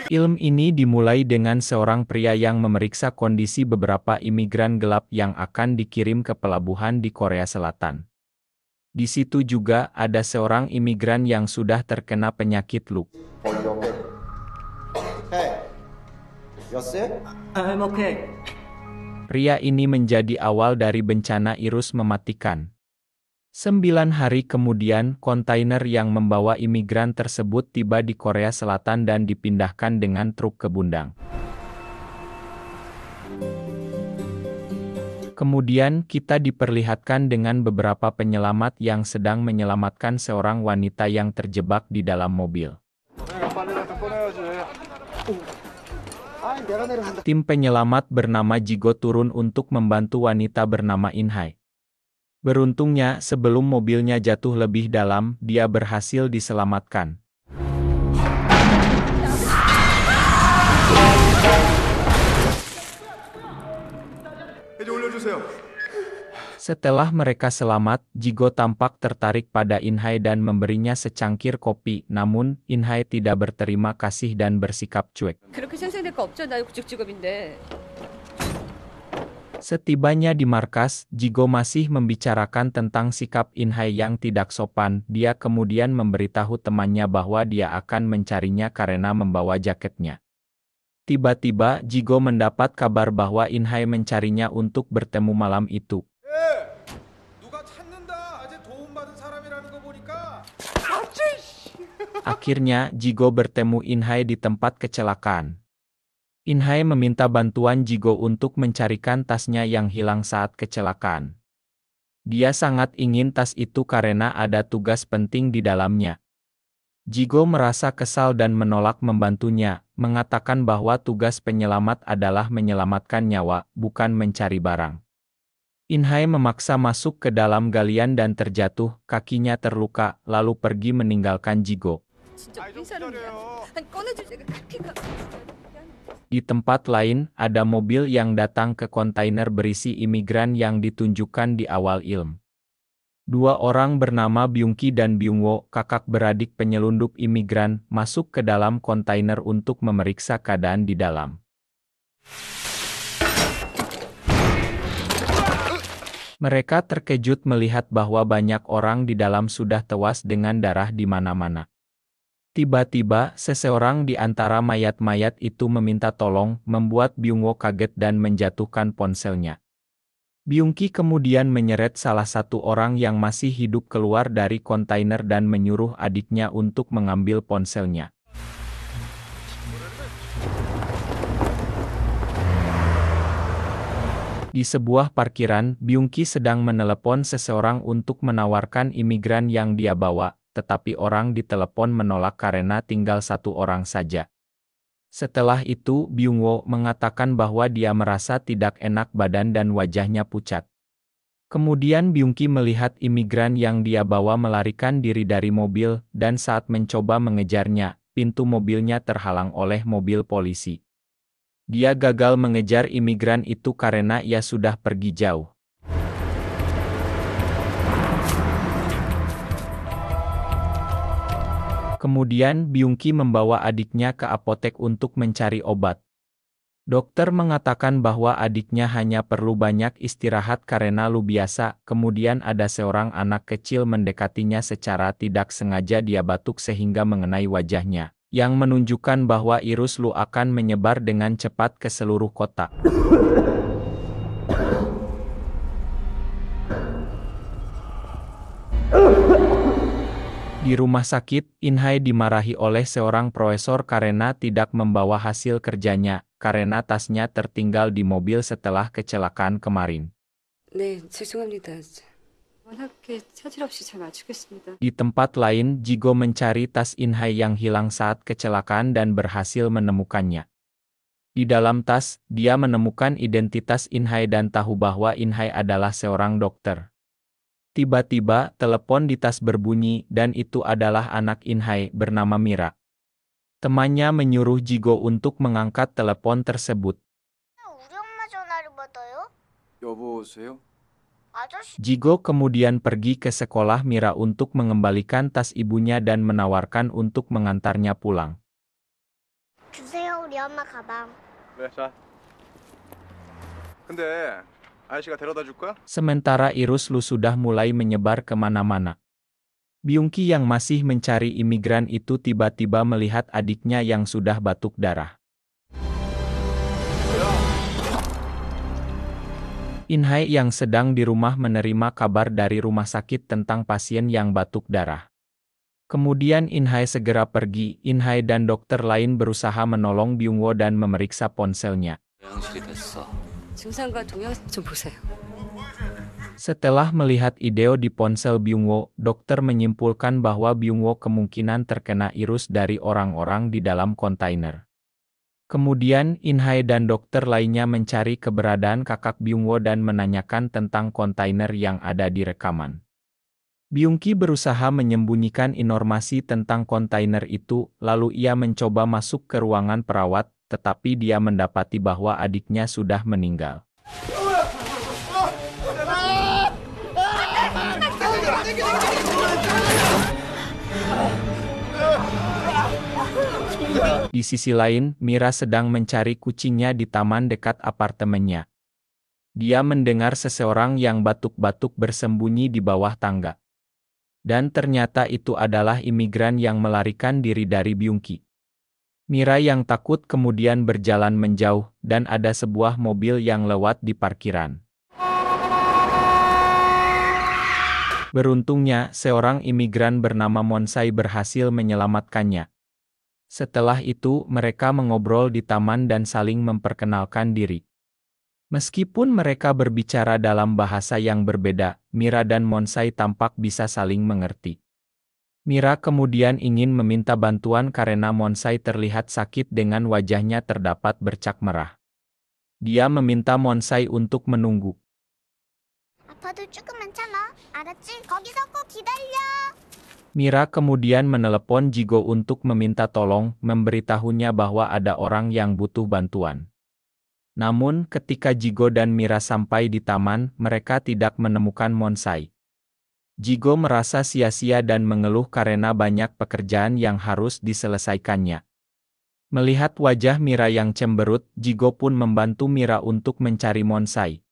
Film ini dimulai dengan seorang pria yang memeriksa kondisi beberapa imigran gelap yang akan dikirim ke pelabuhan di Korea Selatan. Di situ juga ada seorang imigran yang sudah terkena penyakit Luke. I'm okay. Pria ini menjadi awal dari bencana virus mematikan. 9 hari kemudian, kontainer yang membawa imigran tersebut tiba di Korea Selatan dan dipindahkan dengan truk ke Bundang. Kemudian, kita diperlihatkan dengan beberapa penyelamat yang sedang menyelamatkan seorang wanita yang terjebak di dalam mobil. Tim penyelamat bernama Jigo turun untuk membantu wanita bernama Inhai. Beruntungnya, sebelum mobilnya jatuh lebih dalam, dia berhasil diselamatkan. Setelah mereka selamat, Jigo tampak tertarik pada Inhai dan memberinya secangkir kopi, namun Inhai tidak berterima kasih dan bersikap cuek. Setibanya di markas, Jigo masih membicarakan tentang sikap Inhai yang tidak sopan. Dia kemudian memberitahu temannya bahwa dia akan mencarinya karena membawa jaketnya. Tiba-tiba, Jigo mendapat kabar bahwa Inhai mencarinya untuk bertemu malam itu. Akhirnya, Jigo bertemu Inhai di tempat kecelakaan. Inhai meminta bantuan Jigo untuk mencarikan tasnya yang hilang saat kecelakaan. Dia sangat ingin tas itu karena ada tugas penting di dalamnya. Jigo merasa kesal dan menolak membantunya, mengatakan bahwa tugas penyelamat adalah menyelamatkan nyawa, bukan mencari barang. Inhai memaksa masuk ke dalam galian dan terjatuh, kakinya terluka, lalu pergi meninggalkan Jigo. Di tempat lain, ada mobil yang datang ke kontainer berisi imigran yang ditunjukkan di awal film. 2 orang bernama Byungki dan Byungwo, kakak beradik penyelundup imigran, masuk ke dalam kontainer untuk memeriksa keadaan di dalam. Mereka terkejut melihat bahwa banyak orang di dalam sudah tewas dengan darah di mana-mana. Tiba-tiba, seseorang di antara mayat-mayat itu meminta tolong, membuat Byungwo kaget dan menjatuhkan ponselnya. Byungki kemudian menyeret salah satu orang yang masih hidup keluar dari kontainer dan menyuruh adiknya untuk mengambil ponselnya. Di sebuah parkiran, Byungki sedang menelepon seseorang untuk menawarkan imigran yang dia bawa, tetapi orang di telepon menolak karena tinggal 1 orang saja. Setelah itu, Byungwo mengatakan bahwa dia merasa tidak enak badan dan wajahnya pucat. Kemudian Byungki melihat imigran yang dia bawa melarikan diri dari mobil, dan saat mencoba mengejarnya, pintu mobilnya terhalang oleh mobil polisi. Dia gagal mengejar imigran itu karena ia sudah pergi jauh. Kemudian Byungki membawa adiknya ke apotek untuk mencari obat. Dokter mengatakan bahwa adiknya hanya perlu banyak istirahat karena lu biasa. Kemudian ada seorang anak kecil mendekatinya secara tidak sengaja. Dia batuk sehingga mengenai wajahnya, yang menunjukkan bahwa virus lu akan menyebar dengan cepat ke seluruh kota. Di rumah sakit, Inhai dimarahi oleh seorang profesor karena tidak membawa hasil kerjanya, karena tasnya tertinggal di mobil setelah kecelakaan kemarin. 네, 죄송합니다. Di tempat lain, Jigo mencari tas Inhai yang hilang saat kecelakaan dan berhasil menemukannya. Di dalam tas, dia menemukan identitas Inhai dan tahu bahwa Inhai adalah seorang dokter. Tiba-tiba, telepon di tas berbunyi, dan itu adalah anak Inhai bernama Mira. Temannya menyuruh Jigo untuk mengangkat telepon tersebut. 우리 엄마 전화를 받아요? 여보세요? Jigo kemudian pergi ke sekolah Mira untuk mengembalikan tas ibunya dan menawarkan untuk mengantarnya pulang. 주세요, 우리 엄마 가방. 네, 자. 근데 아저씨가 데려다 줄까? Sementara Irus Lu sudah mulai menyebar kemana-mana. Byungki yang masih mencari imigran itu tiba-tiba melihat adiknya yang sudah batuk darah. Inhai yang sedang di rumah menerima kabar dari rumah sakit tentang pasien yang batuk darah. Kemudian Inhai segera pergi. Inhai dan dokter lain berusaha menolong Byungwo dan memeriksa ponselnya. 증상과 동영상 좀 보세요. Setelah melihat video di ponsel Byungwo, dokter menyimpulkan bahwa Byungwo kemungkinan terkena virus dari orang-orang di dalam kontainer. Kemudian Inhai dan dokter lainnya mencari keberadaan kakak Byungwo dan menanyakan tentang kontainer yang ada di rekaman. Byungki berusaha menyembunyikan informasi tentang kontainer itu, lalu ia mencoba masuk ke ruangan perawat, tetapi dia mendapati bahwa adiknya sudah meninggal. Di sisi lain, Mira sedang mencari kucingnya di taman dekat apartemennya. Dia mendengar seseorang yang batuk-batuk bersembunyi di bawah tangga. Dan ternyata itu adalah imigran yang melarikan diri dari Byungki. Mira yang takut kemudian berjalan menjauh, dan ada sebuah mobil yang lewat di parkiran. Beruntungnya, seorang imigran bernama Monsai berhasil menyelamatkannya. Setelah itu, mereka mengobrol di taman dan saling memperkenalkan diri. Meskipun mereka berbicara dalam bahasa yang berbeda, Mira dan Monsai tampak bisa saling mengerti. Mira kemudian ingin meminta bantuan karena Monsai terlihat sakit dengan wajahnya terdapat bercak merah. Dia meminta Monsai untuk menunggu. 아파도 조금만 참아. 알았지? 거기서 꼭 기다려. Mira kemudian menelepon Jigo untuk meminta tolong, memberitahunya bahwa ada orang yang butuh bantuan. Namun, ketika Jigo dan Mira sampai di taman, mereka tidak menemukan Monsai. Jigo merasa sia-sia dan mengeluh karena banyak pekerjaan yang harus diselesaikannya. Melihat wajah Mira yang cemberut, Jigo pun membantu Mira untuk mencari Monsai.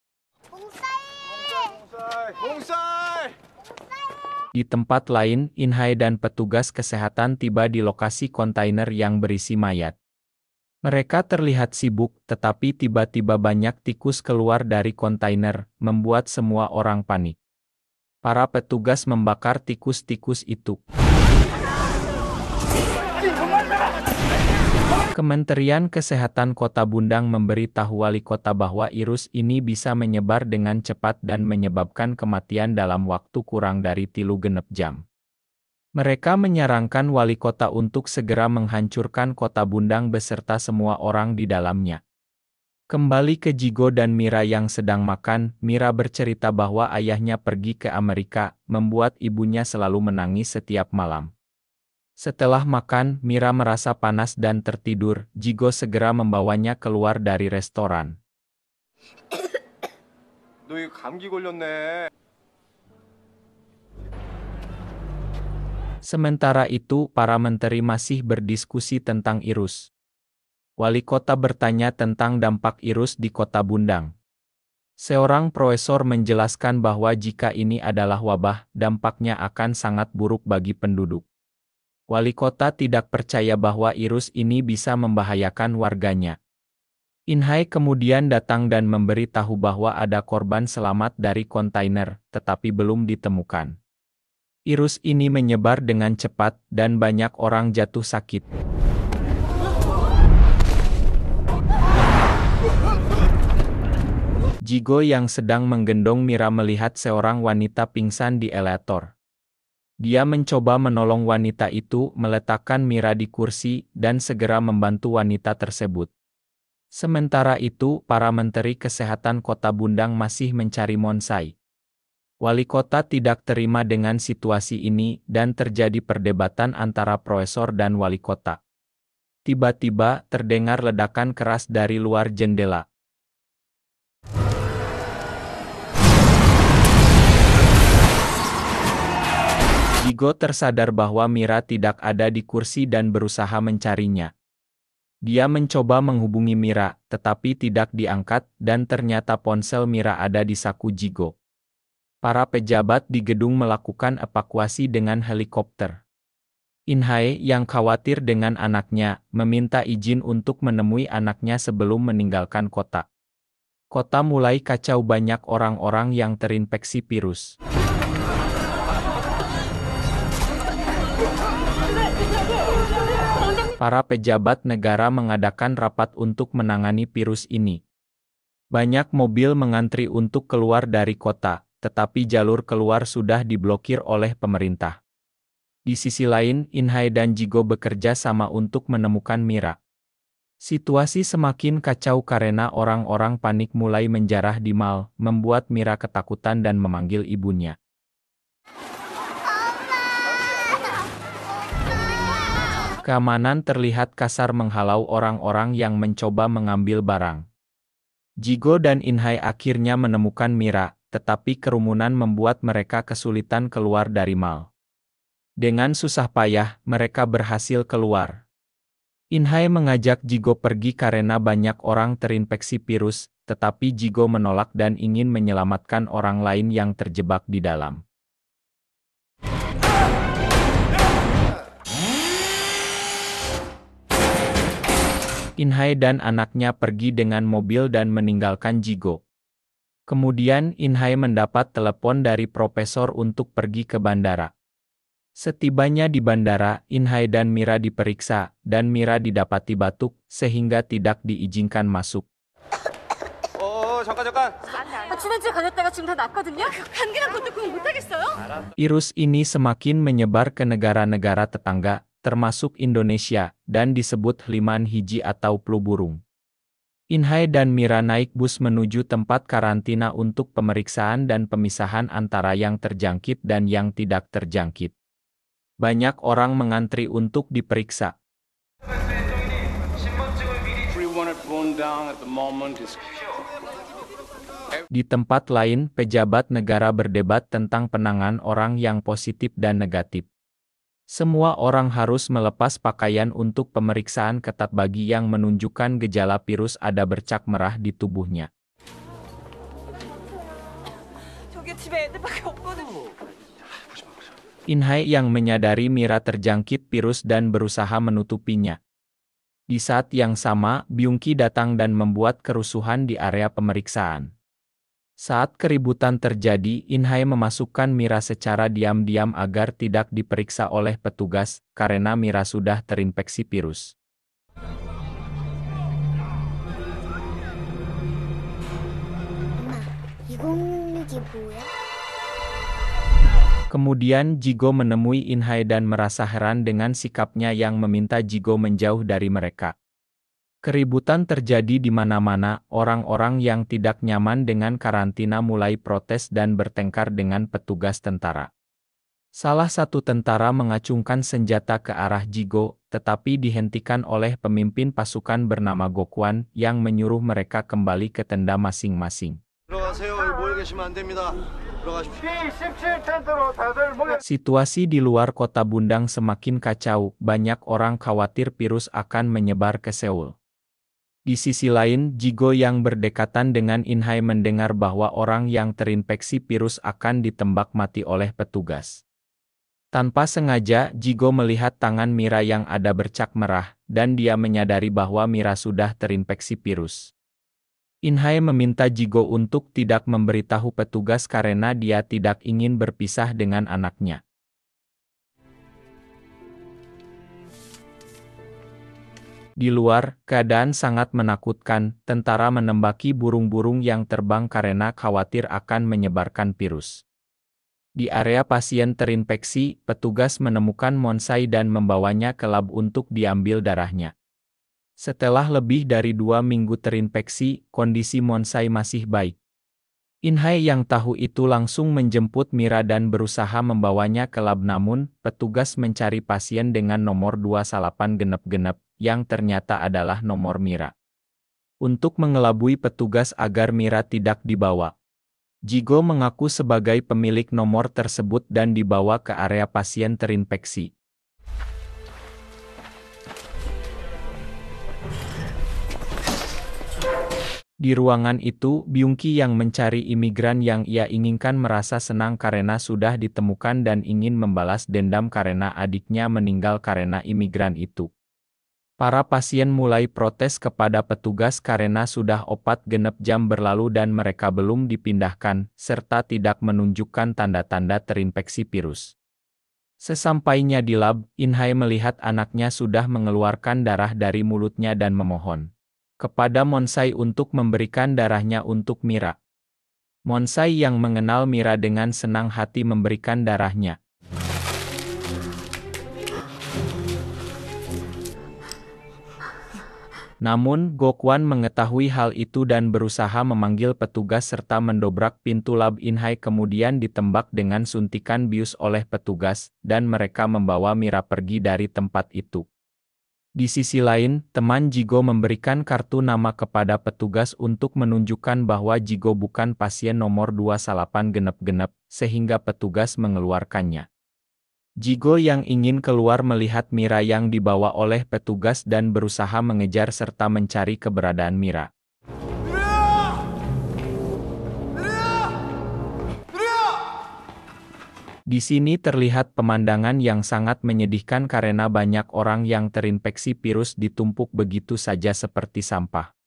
Di tempat lain, Inhai dan petugas kesehatan tiba di lokasi kontainer yang berisi mayat. Mereka terlihat sibuk, tetapi tiba-tiba banyak tikus keluar dari kontainer, membuat semua orang panik. Para petugas membakar tikus-tikus itu. Kementerian Kesehatan Kota Bundang memberi tahu wali kota bahwa virus ini bisa menyebar dengan cepat dan menyebabkan kematian dalam waktu kurang dari 36 jam. Mereka menyarankan wali kota untuk segera menghancurkan Kota Bundang beserta semua orang di dalamnya. Kembali ke Jigo dan Mira yang sedang makan, Mira bercerita bahwa ayahnya pergi ke Amerika, membuat ibunya selalu menangis setiap malam. Setelah makan, Mira merasa panas dan tertidur. Jigo segera membawanya keluar dari restoran. 너 이거 감기 걸렸네. Sementara itu, para menteri masih berdiskusi tentang virus. Wali kota bertanya tentang dampak virus di Kota Bundang. Seorang profesor menjelaskan bahwa jika ini adalah wabah, dampaknya akan sangat buruk bagi penduduk. Wali kota tidak percaya bahwa virus ini bisa membahayakan warganya. Inhai kemudian datang dan memberi tahu bahwa ada korban selamat dari kontainer, tetapi belum ditemukan. Virus ini menyebar dengan cepat, dan banyak orang jatuh sakit. Jigo yang sedang menggendong Mira melihat seorang wanita pingsan di elevator. Dia mencoba menolong wanita itu, meletakkan Mira di kursi, dan segera membantu wanita tersebut. Sementara itu, para menteri kesehatan Kota Bundang masih mencari Monsai. Wali kota tidak terima dengan situasi ini, dan terjadi perdebatan antara profesor dan wali kota. Tiba-tiba, terdengar ledakan keras dari luar jendela. Jigo tersadar bahwa Mira tidak ada di kursi dan berusaha mencarinya. Dia mencoba menghubungi Mira, tetapi tidak diangkat, dan ternyata ponsel Mira ada di saku Jigo. Para pejabat di gedung melakukan evakuasi dengan helikopter. In-hae yang khawatir dengan anaknya, meminta izin untuk menemui anaknya sebelum meninggalkan kota. Kota mulai kacau, banyak orang-orang yang terinfeksi virus. Para pejabat negara mengadakan rapat untuk menangani virus ini. Banyak mobil mengantri untuk keluar dari kota, tetapi jalur keluar sudah diblokir oleh pemerintah. Di sisi lain, In-hae dan Jigo bekerja sama untuk menemukan Mira. Situasi semakin kacau karena orang-orang panik mulai menjarah di mal, membuat Mira ketakutan dan memanggil ibunya. Keamanan terlihat kasar menghalau orang-orang yang mencoba mengambil barang. Jigo dan In-hae akhirnya menemukan Mira, tetapi kerumunan membuat mereka kesulitan keluar dari mal. Dengan susah payah, mereka berhasil keluar. In-hae mengajak Jigo pergi karena banyak orang terinfeksi virus, tetapi Jigo menolak dan ingin menyelamatkan orang lain yang terjebak di dalam. In-hae dan anaknya pergi dengan mobil dan meninggalkan Jigo. Kemudian In-hae mendapat telepon dari profesor untuk pergi ke bandara. Setibanya di bandara, In-hae dan Mira diperiksa, dan Mira didapati batuk, sehingga tidak diizinkan masuk. 잠깐. 지난주에 다녔다가 지금 다 낫거든요? 감기랑 것도 그거 못하겠어요? Virus ini semakin menyebar ke negara-negara tetangga, termasuk Indonesia, dan disebut liman hiji atau flu burung. In-hae dan Mira naik bus menuju tempat karantina untuk pemeriksaan dan pemisahan antara yang terjangkit dan yang tidak terjangkit. Banyak orang mengantri untuk diperiksa. Di tempat lain, pejabat negara berdebat tentang penanganan orang yang positif dan negatif. Semua orang harus melepas pakaian untuk pemeriksaan ketat bagi yang menunjukkan gejala virus ada bercak merah di tubuhnya. In-hae yang menyadari Mira terjangkit virus dan berusaha menutupinya. Di saat yang sama, Byung-ki datang dan membuat kerusuhan di area pemeriksaan. Saat keributan terjadi, In-hae memasukkan Mira secara diam-diam agar tidak diperiksa oleh petugas, karena Mira sudah terinfeksi virus. Kemudian Jigo menemui In-hae dan merasa heran dengan sikapnya yang meminta Jigo menjauh dari mereka. Keributan terjadi di mana-mana, orang-orang yang tidak nyaman dengan karantina mulai protes dan bertengkar dengan petugas tentara. Salah satu tentara mengacungkan senjata ke arah Jigo, tetapi dihentikan oleh pemimpin pasukan bernama Gokwan yang menyuruh mereka kembali ke tenda masing-masing. Situasi di luar kota Bundang semakin kacau, banyak orang khawatir virus akan menyebar ke Seoul. Di sisi lain, Jigo yang berdekatan dengan In-hae mendengar bahwa orang yang terinfeksi virus akan ditembak mati oleh petugas. Tanpa sengaja, Jigo melihat tangan Mira yang ada bercak merah, dan dia menyadari bahwa Mira sudah terinfeksi virus. In-hae meminta Jigo untuk tidak memberitahu petugas karena dia tidak ingin berpisah dengan anaknya. Di luar, keadaan sangat menakutkan, tentara menembaki burung-burung yang terbang karena khawatir akan menyebarkan virus. Di area pasien terinfeksi, petugas menemukan Monsai dan membawanya ke lab untuk diambil darahnya. Setelah lebih dari 2 minggu terinfeksi, kondisi Monsai masih baik. In-hae yang tahu itu langsung menjemput Mira dan berusaha membawanya ke lab, namun petugas mencari pasien dengan nomor 28 genep-genep, yang ternyata adalah nomor Mira. Untuk mengelabui petugas agar Mira tidak dibawa, Jigo mengaku sebagai pemilik nomor tersebut dan dibawa ke area pasien terinfeksi. Di ruangan itu, Byung-ki yang mencari imigran yang ia inginkan merasa senang karena sudah ditemukan dan ingin membalas dendam karena adiknya meninggal karena imigran itu. Para pasien mulai protes kepada petugas karena sudah 4,5 jam berlalu dan mereka belum dipindahkan, serta tidak menunjukkan tanda-tanda terinfeksi virus. Sesampainya di lab, In-hae melihat anaknya sudah mengeluarkan darah dari mulutnya dan memohon kepada Monsai untuk memberikan darahnya untuk Mira. Monsai yang mengenal Mira dengan senang hati memberikan darahnya. Namun, Gokwan mengetahui hal itu dan berusaha memanggil petugas serta mendobrak pintu lab In-hae kemudian ditembak dengan suntikan bius oleh petugas, dan mereka membawa Mira pergi dari tempat itu. Di sisi lain, teman Jigo memberikan kartu nama kepada petugas untuk menunjukkan bahwa Jigo bukan pasien nomor 28 sehingga petugas mengeluarkannya. Jigo yang ingin keluar melihat Mira yang dibawa oleh petugas dan berusaha mengejar serta mencari keberadaan Mira. Di sini terlihat pemandangan yang sangat menyedihkan karena banyak orang yang terinfeksi virus ditumpuk begitu saja seperti sampah.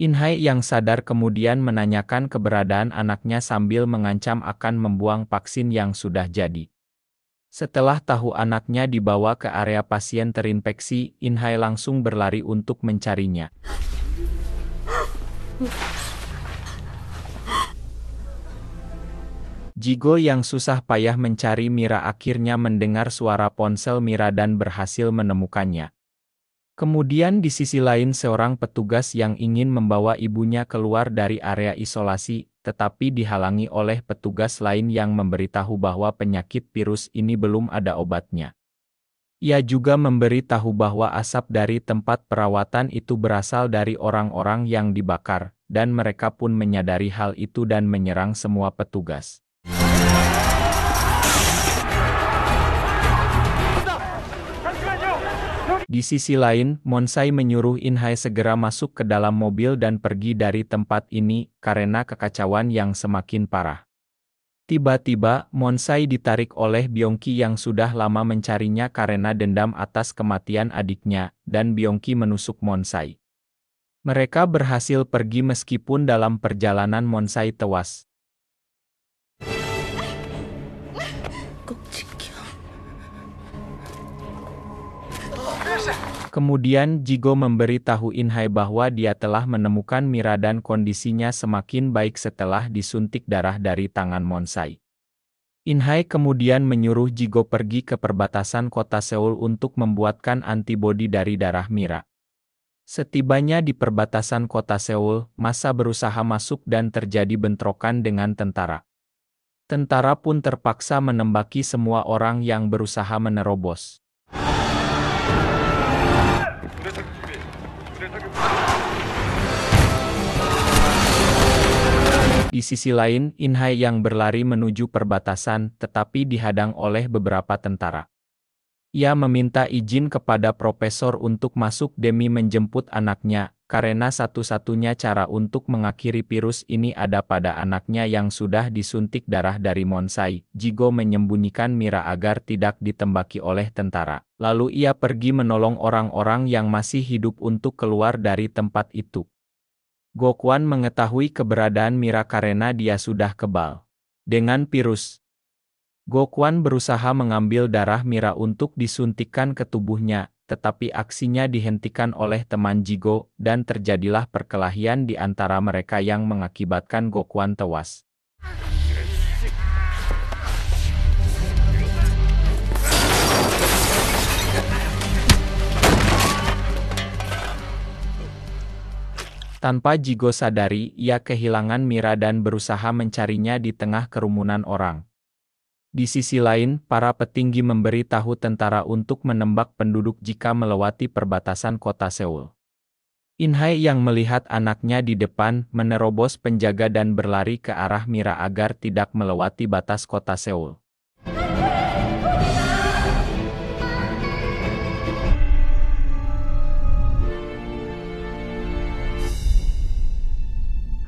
In-hae yang sadar kemudian menanyakan keberadaan anaknya sambil mengancam akan membuang vaksin yang sudah jadi. Setelah tahu anaknya dibawa ke area pasien terinfeksi, In-hae langsung berlari untuk mencarinya. Jigo yang susah payah mencari Mira akhirnya mendengar suara ponsel Mira dan berhasil menemukannya. Kemudian di sisi lain seorang petugas yang ingin membawa ibunya keluar dari area isolasi, tetapi dihalangi oleh petugas lain yang memberitahu bahwa penyakit virus ini belum ada obatnya. Ia juga memberitahu bahwa asap dari tempat perawatan itu berasal dari orang-orang yang dibakar, dan mereka pun menyadari hal itu dan menyerang semua petugas. Di sisi lain, Monsai menyuruh In-hae segera masuk ke dalam mobil dan pergi dari tempat ini, karena kekacauan yang semakin parah. Tiba-tiba, Monsai ditarik oleh Byung-ki yang sudah lama mencarinya karena dendam atas kematian adiknya, dan Byung-ki menusuk Monsai. Mereka berhasil pergi meskipun dalam perjalanan Monsai tewas. Kemudian Jigo memberitahu In-hae bahwa dia telah menemukan Mira dan kondisinya semakin baik setelah disuntik darah dari tangan Monsai. In-hae kemudian menyuruh Jigo pergi ke perbatasan kota Seoul untuk membuatkan antibodi dari darah Mira. Setibanya di perbatasan kota Seoul, massa berusaha masuk dan terjadi bentrokan dengan tentara. Tentara pun terpaksa menembaki semua orang yang berusaha menerobos. Di sisi lain, In-hae yang berlari menuju perbatasan, tetapi dihadang oleh beberapa tentara. Ia meminta izin kepada profesor untuk masuk demi menjemput anaknya, karena satu-satunya cara untuk mengakhiri virus ini ada pada anaknya yang sudah disuntik darah dari Monsai. Jigo menyembunyikan Mira agar tidak ditembaki oleh tentara. Lalu ia pergi menolong orang-orang yang masih hidup untuk keluar dari tempat itu. Gokwan mengetahui keberadaan Mira karena dia sudah kebal dengan virus. Gokwan berusaha mengambil darah Mira untuk disuntikkan ke tubuhnya, tetapi aksinya dihentikan oleh teman Jigo, dan terjadilah perkelahian di antara mereka yang mengakibatkan Gokwan tewas. Tanpa Jigo sadari, ia kehilangan Mira dan berusaha mencarinya di tengah kerumunan orang. Di sisi lain, para petinggi memberitahu tentara untuk menembak penduduk jika melewati perbatasan kota Seoul. Inhai yang melihat anaknya di depan, menerobos penjaga dan berlari ke arah Mira agar tidak melewati batas kota Seoul.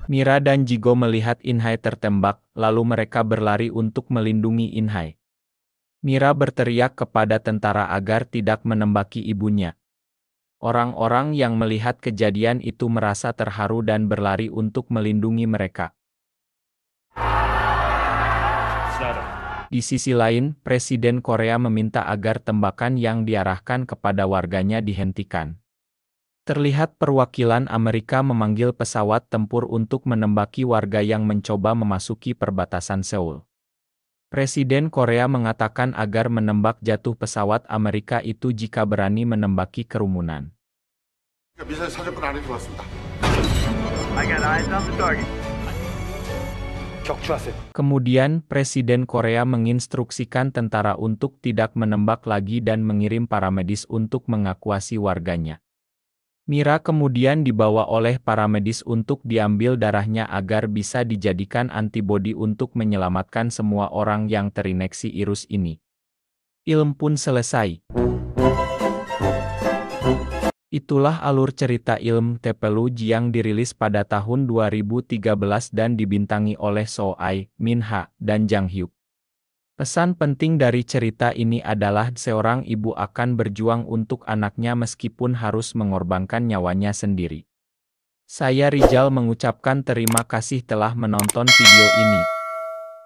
Mira dan Jigo melihat Inhai tertembak, lalu mereka berlari untuk melindungi Inhai. Mira berteriak kepada tentara agar tidak menembaki ibunya. Orang-orang yang melihat kejadian itu merasa terharu dan berlari untuk melindungi mereka. Di sisi lain, Presiden Korea meminta agar tembakan yang diarahkan kepada warganya dihentikan. Terlihat perwakilan Amerika memanggil pesawat tempur untuk menembaki warga yang mencoba memasuki perbatasan Seoul. Presiden Korea mengatakan agar menembak jatuh pesawat Amerika itu jika berani menembaki kerumunan. Kemudian, Presiden Korea menginstruksikan tentara untuk tidak menembak lagi dan mengirim para medis untuk mengevakuasi warganya. Mira kemudian dibawa oleh para medis untuk diambil darahnya agar bisa dijadikan antibodi untuk menyelamatkan semua orang yang terinfeksi virus ini. Ilm pun selesai. Itulah alur cerita Ilm Tepeluj yang dirilis pada tahun 2013 dan dibintangi oleh Seo Ai, Min Ha, dan Jang Hyuk. Pesan penting dari cerita ini adalah seorang ibu akan berjuang untuk anaknya meskipun harus mengorbankan nyawanya sendiri. Saya Rizal mengucapkan terima kasih telah menonton video ini.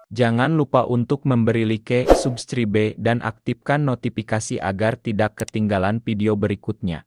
Jangan lupa untuk memberi like, subscribe, dan aktifkan notifikasi agar tidak ketinggalan video berikutnya.